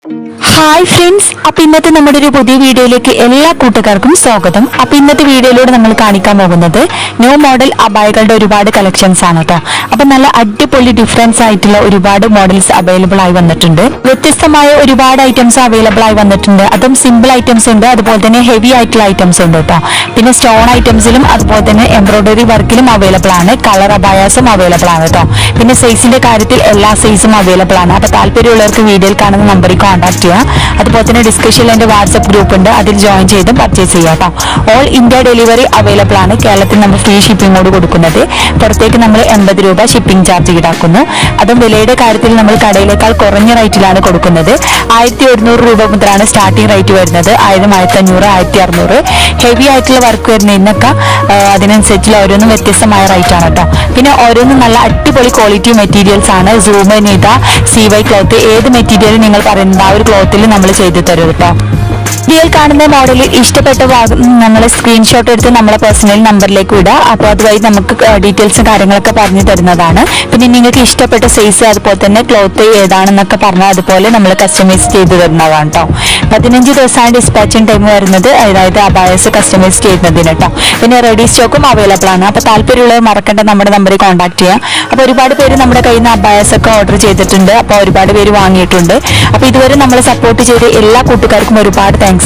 Hi friends, അപ്പൊ ഇന്നത്തെ നമ്മുടെ ഒരു പുതിയ വീഡിയോയിലേക്ക് എല്ലാ കൂട്ടുകാർക്കും സ്വാഗതം. അപ്പൊ ഇന്നത്തെ വീഡിയോയിലൂടെ നമ്മൾ കാണിക്കാൻ പോകുന്നത് ന്യൂ മോഡൽ അബായകളുടെ ഒരുപാട് കളക്ഷൻസ് ആണ് കേട്ടോ. അപ്പൊ നല്ല അടിപൊളി ഡിഫറൻസ് ആയിട്ടുള്ള ഒരുപാട് മോഡൽസ് അവൈലബിൾ ആയി വന്നിട്ടുണ്ട്. വ്യത്യസ്തമായ ഒരുപാട് ഐറ്റംസ് അവൈലബിൾ ആയി വന്നിട്ടുണ്ട്. അതും സിമ്പിൾ ഐറ്റംസ് ഉണ്ട്, അതുപോലെ തന്നെ ഹെവി ആയിട്ടുള്ള ഐറ്റംസ് ഉണ്ട് കേട്ടോ. പിന്നെ സ്റ്റോൺ ഐറ്റംസിലും അതുപോലെ തന്നെ എംബ്രോയിഡറി വർക്കിലും അവൈലബിൾ ആണ്. കളർ അബായാസും അവൈലബിൾ ആണ് കേട്ടോ. പിന്നെ സൈസിന്റെ കാര്യത്തിൽ എല്ലാ സൈസും അവൈലബിൾ ആണ്. അപ്പൊ താല്പര്യമുള്ളവർക്ക് വീഡിയോയിൽ കാണുന്ന നമ്പറിൽ കോൺടാക്ട് ചെയ്യാം. അതുപോലെ തന്നെ ഡിസ്ക്രിപ്ഷനിൽ എൻ്റെ വാട്സ്ആപ്പ് ഗ്രൂപ്പ് ഉണ്ട്, അതിൽ ജോയിൻ ചെയ്ത് പർച്ചേസ് ചെയ്യാം കേട്ടോ. ഓൾ ഇന്ത്യ ഡെലിവറി അവൈലബിൾ ആണ്. കേരളത്തിൽ നമ്മൾ ഫ്രീ ഷിപ്പിംഗോട് കൊടുക്കുന്നത്. പുറത്തേക്ക് നമ്മൾ 80 രൂപ ഷിപ്പിംഗ് ചാർജ് ഈടാക്കുന്നു. അതും വിലയുടെ കാര്യത്തിൽ നമ്മൾ കടയിലേക്കാൾ കുറഞ്ഞ റേറ്റിലാണ് കൊടുക്കുന്നത്. 1100 രൂപ മുതലാണ് സ്റ്റാർട്ടിംഗ് റേറ്റ് വരുന്നത്. 1000, 1500, 1600. ഹെവി ആയിട്ടുള്ള വർക്ക് വരുന്ന ഇന്നൊക്കെ അതിനനുസരിച്ചുള്ള ഓരോന്നും വ്യത്യസ്തമായ റേറ്റ് ആണ് കേട്ടോ. പിന്നെ ഓരോന്നും നല്ല അടിപൊളി ക്വാളിറ്റി മെറ്റീരിയൽസ് ആണ്. സൂം, നിത, CY ക്ലോത്ത്, ഏത് മെറ്റീരിയൽ നിങ്ങൾ പറയുന്നത് ആ ഒരു ക്ലോത്തിൽ നമ്മൾ ചെയ്തു തരും കേട്ടോ. വീഡിയോയിൽ കാണുന്ന മോഡലിൽ ഇഷ്ടപ്പെട്ട ഭാഗം നമ്മൾ സ്ക്രീൻഷോട്ട് എടുത്ത് നമ്മളെ പേഴ്സണൽ നമ്പറിലേക്ക് വിടുക. അപ്പോൾ അതുവഴി നമുക്ക് ഡീറ്റെയിൽസും കാര്യങ്ങളൊക്കെ പറഞ്ഞു തരുന്നതാണ്. പിന്നെ നിങ്ങൾക്ക് ഇഷ്ടപ്പെട്ട സൈസ് അതുപോലെ തന്നെ ക്ലോത്ത് ഏതാണെന്നൊക്കെ പറഞ്ഞാൽ അതുപോലെ നമ്മൾ കസ്റ്റമൈസ് ചെയ്ത് തരുന്നതാണ് കേട്ടോ. 15 ദിവസമാണ് ഡിസ്പാച്ചിങ് ടൈം വരുന്നത്, അതായത് അബായസ് കസ്റ്റമൈസ് ചെയ്യുന്നതിന് കേട്ടോ. പിന്നെ റെഡി സ്റ്റോക്കും അവൈലബിൾ ആണ്. അപ്പോൾ താല്പര്യമുള്ളവർ മറക്കേണ്ട നമ്മുടെ നമ്പറിൽ കോൺടാക്ട് ചെയ്യാം. അപ്പോൾ ഒരുപാട് പേര് നമ്മുടെ കയ്യിൽ നിന്ന് അബായസ് ഒക്കെ ഓർഡർ ചെയ്തിട്ടുണ്ട്. അപ്പോൾ ഒരുപാട് പേര് വാങ്ങിയിട്ടുണ്ട്. അപ്പോൾ ഇതുവരെ നമ്മളെ സപ്പോർട്ട് ചെയ്ത എല്ലാ കൂട്ടുകാർക്കും ഒരുപാട് താങ്ക്സ്.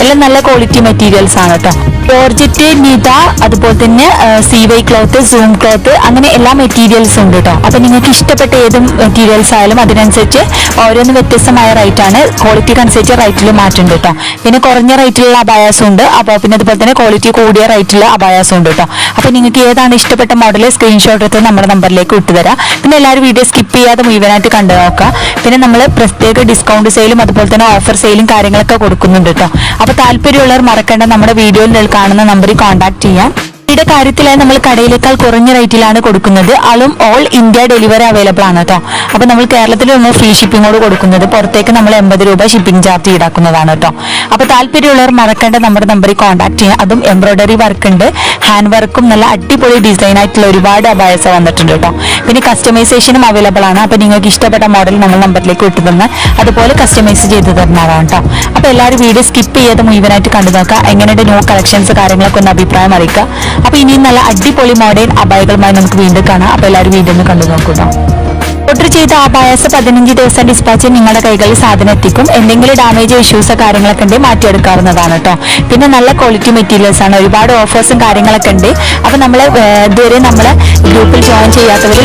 എല്ലാം നല്ല ക്വാളിറ്റി മെറ്റീരിയൽസ് ആണ് കേട്ടോ. ജോർജറ്റ്, നിത, അതുപോലെ തന്നെ CY ക്ലോത്ത്, സൂം ക്ലോത്ത്, അങ്ങനെ എല്ലാ മെറ്റീരിയൽസും ഉണ്ട് കേട്ടോ. അപ്പൊ നിങ്ങൾക്ക് ഇഷ്ടപ്പെട്ട ഏത് മെറ്റീരിയൽസ് ആയാലും അതിനനുസരിച്ച് ഓരോന്ന് വ്യത്യസ്തമായ റേറ്റ് ആണ്. ക്വാളിറ്റിക്ക് അനുസരിച്ച് റേറ്റിൽ മാറ്റുണ്ട് കേട്ടോ. പിന്നെ കുറഞ്ഞ റേറ്റിലുള്ള അബായാസും ഉണ്ട്. അപ്പോൾ പിന്നെ അതുപോലെ തന്നെ ക്വാളിറ്റി കൂടിയ റേറ്റിലുള്ള അബായാസും ഉണ്ട് കേട്ടോ. അപ്പൊ നിങ്ങൾക്ക് ഏതാണ് ഇഷ്ടപ്പെട്ട മോഡൽ സ്ക്രീൻഷോട്ട് എടുത്ത് നമ്മുടെ നമ്പറിലേക്ക് വിട്ടുതരാം. പിന്നെ എല്ലാവരും വീഡിയോ സ്കിപ്പ് ചെയ്യാതെ മുഴുവനായിട്ട് കണ്ടു നോക്കാം. പിന്നെ നമ്മൾ പ്രത്യേക ഡിസ്കൗണ്ട് സെയിലും അതുപോലെ തന്നെ ഓഫർ സെയിലും കാര്യങ്ങളൊക്കെ കൊടുക്കുന്നുണ്ട് കേട്ടോ. അപ്പൊ താല്പര്യമുള്ളവർ മറക്കേണ്ട നമ്മുടെ വീഡിയോയിൽ കാണുന്ന നമ്പറിൽ കോൺടാക്ട് ചെയ്യാം. യുടെ കാര്യത്തിലായി നമ്മൾ കടയിലേക്കാൾ കുറഞ്ഞ റേറ്റിലാണ് കൊടുക്കുന്നത്. അതും ഓൾ ഇന്ത്യ ഡെലിവറി അവൈലബിൾ ആണ് കേട്ടോ. അപ്പൊ നമ്മൾ കേരളത്തിൽ നമ്മൾ ഫ്രീ ഷിപ്പിംഗോട് കൊടുക്കുന്നത്. പുറത്തേക്ക് നമ്മൾ 80 രൂപ ഷിപ്പിംഗ് ചാർജ് ഈടാക്കുന്നതാണ് കേട്ടോ. അപ്പൊ താല്പര്യമുള്ളവർ മറക്കേണ്ട നമ്മുടെ നമ്പറിൽ കോൺടാക്ട് ചെയ്യാം. അതും എംബ്രോയിഡറി വർക്ക് ഉണ്ട്, ഹാൻഡ് വർക്കും നല്ല അടിപൊളി ഡിസൈൻ ആയിട്ടുള്ള ഒരുപാട് അബായസ വന്നിട്ടുണ്ട് കേട്ടോ. പിന്നെ കസ്റ്റമൈസേഷനും അവൈലബിൾ ആണ്. അപ്പൊ നിങ്ങൾക്ക് ഇഷ്ടപ്പെട്ട മോഡൽ നമ്മൾ നമ്പറിലേക്ക് വിട്ടു തന്നാൽ അതുപോലെ കസ്റ്റമൈസ് ചെയ്ത് തരുന്നതാണ് കേട്ടോ. അപ്പൊ എല്ലാവരും വീഡിയോ സ്കിപ്പ് ചെയ്യാതെ മുഴുവനായിട്ട് കണ്ടു നോക്കുക. എങ്ങനെയുണ്ട് ന്യൂ കളക്ഷൻസ് കാര്യങ്ങളൊക്കെ ഒന്ന് അഭിപ്രായം അറിയിക്കുക. അപ്പൊ ഇനിയും നല്ല അടിപൊളി മോഡേൺ അബായകളുമായി നമുക്ക് വീണ്ടും കാണാം. അപ്പൊ എല്ലാവരും വീഡിയോ ഒന്ന് കണ്ടു നോക്കുക. ഓർഡർ ചെയ്ത അബായസ് 15 ദിവസം ഡിസ്പാച്ച് നിങ്ങളുടെ കൈകളിൽ സാധനം എത്തിക്കും. എന്തെങ്കിലും ഡാമേജ് ഇഷ്യൂസോ കാര്യങ്ങളൊക്കെ ഉണ്ട് മാറ്റിയെടുക്കാവുന്നതാണ് കേട്ടോ. പിന്നെ നല്ല ക്വാളിറ്റി മെറ്റീരിയൽസ് ആണ്. ഒരുപാട് ഓഫേഴ്സും കാര്യങ്ങളൊക്കെ ഉണ്ട്. അപ്പൊ നമ്മൾ ഇതുവരെ നമ്മളെ ഗ്രൂപ്പിൽ ജോയിൻ ചെയ്യാത്തവർ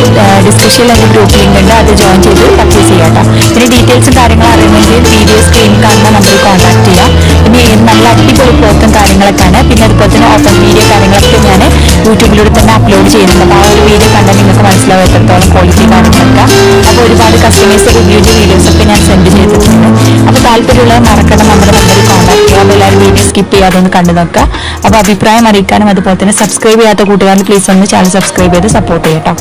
ഡിസ്ക്രിപ്ഷനിൽ എൻ്റെ ഗ്രൂപ്പ് ലിങ്ക് ഉണ്ട്, അത് ജോയിൻ ചെയ്ത് പർച്ചേസ് ചെയ്യാം കേട്ടോ. പിന്നെ ഡീറ്റെയിൽസും കാര്യങ്ങളും അറിയുമെങ്കിൽ വീഡിയോ സ്ക്രീൻ കാണുന്ന നമ്പറിൽ കോൺടാക്ട് ചെയ്യാം. പിന്നെ നല്ല അടിപൊളി ക്ലോത്തും കാര്യങ്ങളൊക്കെയാണ്. പിന്നെ അതുപോലെ തന്നെ ഓപ്പൺ വീഡിയോ കാര്യങ്ങളൊക്കെ ഞാൻ യൂട്യൂബിലൂടെ തന്നെ അപ്ലോഡ് ചെയ്യുന്നുണ്ട്. അപ്പോൾ ആ ഒരു വീഡിയോ കണ്ടാൽ നിങ്ങൾക്ക് മനസ്സിലാവും എത്രത്തോളം ക്വാളിറ്റി കാര്യങ്ങളൊക്കെ. അപ്പോൾ ഒരുപാട് കസ്റ്റമൈസ് റിവ്യൂഡ് വീഡിയോസ് ഒക്കെ ഞാൻ സെൻഡ് ചെയ്തിട്ടുണ്ട്. അപ്പോൾ താല്പര്യമുള്ളവർ മറക്കണം നമ്മുടെ നമ്പറിൽ കോൺടാക്ട് ചെയ്യുക. അപ്പോൾ എല്ലാവരും വീഡിയോ സ്കിപ്പ് ചെയ്യാതെ ഒന്ന് കണ്ടു നോക്കുക. അപ്പോൾ അഭിപ്രായം അറിയിക്കാനും അതുപോലെ തന്നെ സബ്സ്ക്രൈബ് ചെയ്യാത്ത കൂട്ടുകാരിൽ പ്ലീസ് ഒന്ന് ചാനൽ സബ്സ്ക്രൈബ് ചെയ്ത് സപ്പോർട്ട് ചെയ്യട്ടോ.